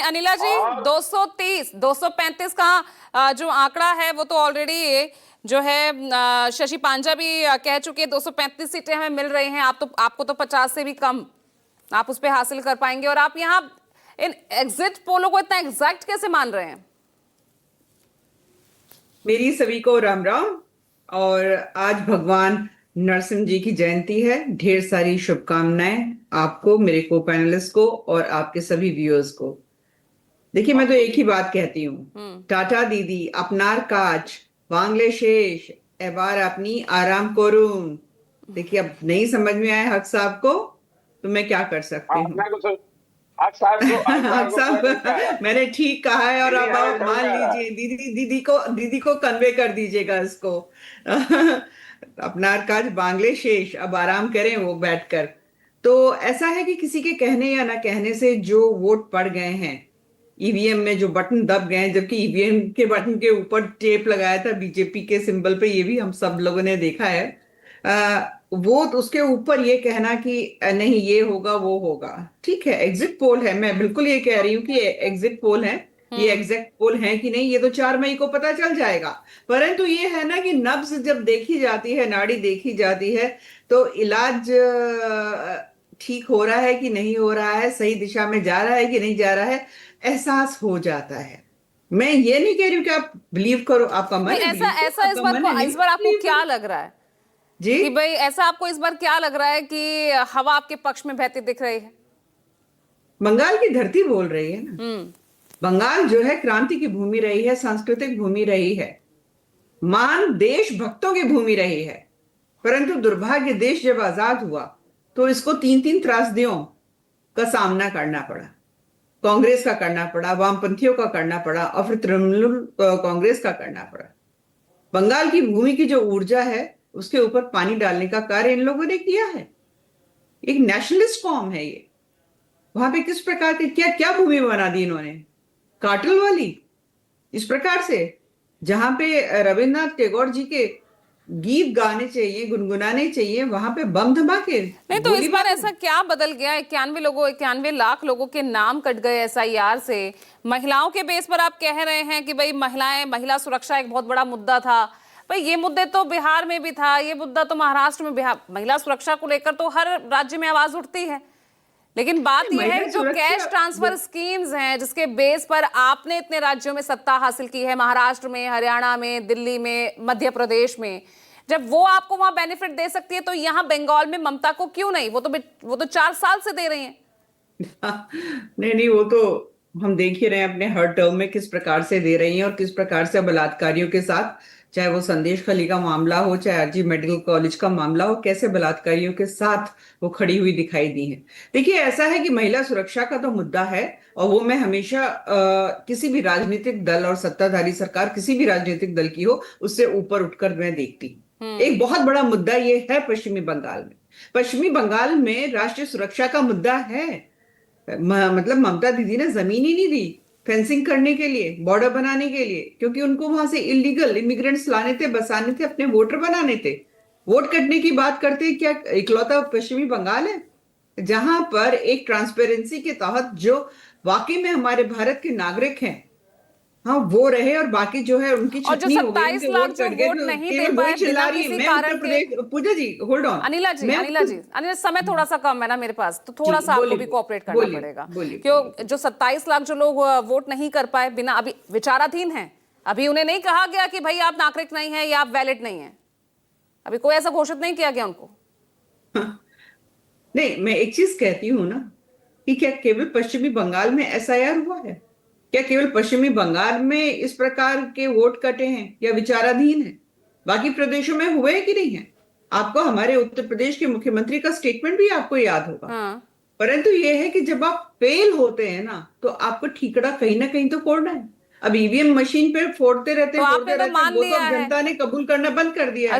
अनिला जी, और 230 235 का जो आंकड़ा है वो तो ऑलरेडी जो है शशि पांजा भी कह चुके हैं 235 सीटें हमें मिल रही हैं। आपको तो 50 से भी कम आप उस पर हासिल कर पाएंगे, और आप यहाँ इन एग्जिट पोलों को इतना एग्जैक्ट कैसे मान रहे हैं? मेरी सभी को राम राम। और आज भगवान नरसिंह जी की जयंती है। ढेर सारी शुभकामनाएं आपको, मेरे को पैनलिस्ट को और आपके सभी व्यूअर्स को। देखिए, मैं तो एक ही बात कहती हूँ, टाटा दीदी अपनार काज बांग्ले शेष एबार अपनी आराम करूं। देखिए, अब नहीं समझ में आया हक साहब को तो मैं क्या कर सकती हूँ। अपने को हक साहब को हक साहब मैंने ठीक कहा है, और अब आप मान लीजिए। लीजिए, दीदी को कन्वे कर दीजिएगा इसको। अपना काज बांग्ले शेष, अब आराम करें वो बैठकर। तो ऐसा है कि किसी के कहने या ना कहने से जो वोट पड़ गए हैं, ईवीएम में जो बटन दब गए हैं, जबकि ईवीएम के बटन के ऊपर टेप लगाया था बीजेपी के सिंबल पे, ये भी हम सब लोगों ने देखा है। वो तो उसके ऊपर ये कहना कि नहीं ये होगा वो होगा, ठीक है एग्जिट पोल है, मैं बिल्कुल ये कह रही हूँ कि एग्जिट पोल है, ये एग्जैक्ट पोल है कि नहीं ये तो 4 मई को पता चल जाएगा। परंतु ये है ना कि नब्ज जब देखी जाती है, नाड़ी देखी जाती है, तो इलाज ठीक हो रहा है कि नहीं हो रहा है, सही दिशा में जा रहा है कि नहीं जा रहा है, एहसास हो जाता है। मैं ये नहीं कह रही हूँ कि आप बिलीव करो, आपका मन है ऐसा believe करो, ऐसा आपका मन है नहीं इस बार आपको believe क्या करो। लग रहा है जी, कि भाई ऐसा आपको इस बार क्या लग रहा है कि हवा आपके पक्ष में बहती दिख रही है? बंगाल की धरती बोल रही है ना। हम्म। बंगाल जो है क्रांति की भूमि रही है, सांस्कृतिक भूमि रही है, महान देशभक्तों की भूमि रही है। परंतु दुर्भाग्य, देश जब आजाद हुआ तो इसको 3-3 त्रासदियों का सामना करना पड़ा। कांग्रेस का करना पड़ा, वामपंथियों का करना पड़ा, और फिर तृणमूल कांग्रेस का करना पड़ा। बंगाल की भूमि की जो ऊर्जा है उसके ऊपर पानी डालने का कार्य इन लोगों ने किया है। एक नेशनलिस्ट कॉम है ये। वहां पे किस प्रकार की क्या क्या भूमि बना दी इन्होंने, काटल वाली, इस प्रकार से, जहां पे रविन्द्रनाथ टैगोर जी के गीत गाने चाहिए, गुनगुनाने चाहिए, वहां पे बम धमाके, नहीं तो इस बार गोलीबारी। ऐसा क्या बदल गया? 91 लाख लोगों के नाम कट गए एसआईआर से। महिलाओं के बेस पर आप कह रहे हैं कि भाई महिला सुरक्षा एक बहुत बड़ा मुद्दा था। भाई ये मुद्दे तो बिहार में भी था, ये मुद्दा तो महाराष्ट्र में, बिहार महिला सुरक्षा को लेकर तो हर राज्य में आवाज उठती है। लेकिन बात यह है महिला कि जो सुरक्षा कैश ट्रांसफर स्कीम्स हैं, जिसके बेस पर आपने इतने राज्यों में सत्ता हासिल की है, महाराष्ट्र में, हरियाणा में, दिल्ली में, मध्य प्रदेश में, जब वो आपको वहां बेनिफिट दे सकती है तो यहाँ बंगाल में ममता को क्यों नहीं? वो तो 4 साल से दे रही हैं। नहीं नहीं, वो तो हम देख ही रहे हैं अपने हर टर्म में किस प्रकार से दे रही हैं, और किस प्रकार से बलात्कारियों के साथ, चाहे वो संदेश खली का मामला हो, चाहे आरजी मेडिकल कॉलेज का मामला हो, कैसे बलात्कारियों के साथ वो खड़ी हुई दिखाई दी है। देखिए, ऐसा है कि महिला सुरक्षा का तो मुद्दा है, और वो मैं हमेशा किसी भी राजनीतिक दल और सत्ताधारी सरकार किसी भी राजनीतिक दल की हो, उससे ऊपर उठकर मैं देखती हूँ। एक बहुत बड़ा मुद्दा ये है पश्चिमी बंगाल में। पश्चिमी बंगाल में राष्ट्रीय सुरक्षा का मुद्दा है। मतलब ममता दीदी ने जमीन ही नहीं दी फेंसिंग करने के लिए, बॉर्डर बनाने के लिए, क्योंकि उनको वहां से इलीगल इमिग्रेंट्स लाने थे, बसाने थे, अपने वोटर बनाने थे। वोट कटने की बात करते हैं, क्या इकलौता पश्चिमी बंगाल है जहां पर एक ट्रांसपेरेंसी के तहत जो वाकई में हमारे भारत के नागरिक हैं, हाँ वो रहे, और बाकी जो है उनकी और जो छटनी हो गई, 27 उनके लाख वोट जो कट गए, वोट तो नहीं दे केवल पाए वही चिल्ला बिना रही है। किसी मैं उत्तर कारण के। प्रदेश, पूजा जी होल्ड ऑन, अनिला जी, समय थोड़ा सा कम है ना मेरे पास, तो थोड़ा जी सा आपको बोलिए, भी कोऑपरेट करना बोलिए पड़ेगा। बोलिए क्यों बोलिए। जो 27 लाख जो लोग वोट नहीं कर पाए, बिना, अभी विचाराधीन हैं, अभी उन्हें नहीं कहा गया कि भाई आप नागरिक नहीं है या आप वैलिड नहीं है, अभी कोई ऐसा घोषित नहीं किया गया उनको। नहीं, मैं एक चीज कहती हूँ ना कि क्या केवल पश्चिमी बंगाल में एसआईआर हुआ है? क्या केवल पश्चिमी बंगाल में इस प्रकार के वोट कटे हैं या विचाराधीन है? बाकी प्रदेशों में हुए हैं कि नहीं है? आपको हमारे उत्तर प्रदेश के मुख्यमंत्री का स्टेटमेंट भी आपको याद होगा। हाँ, परंतु यह है कि जब आप फेल होते हैं ना, तो आपको ठीकरा कहीं ना कहीं तो फोड़ना है। अब ईवीएम मशीन पे फोड़ते तो आपने तो रहते, मान वो तो लिया अब है। जनता ने कबूल करना बंद कर दिया है।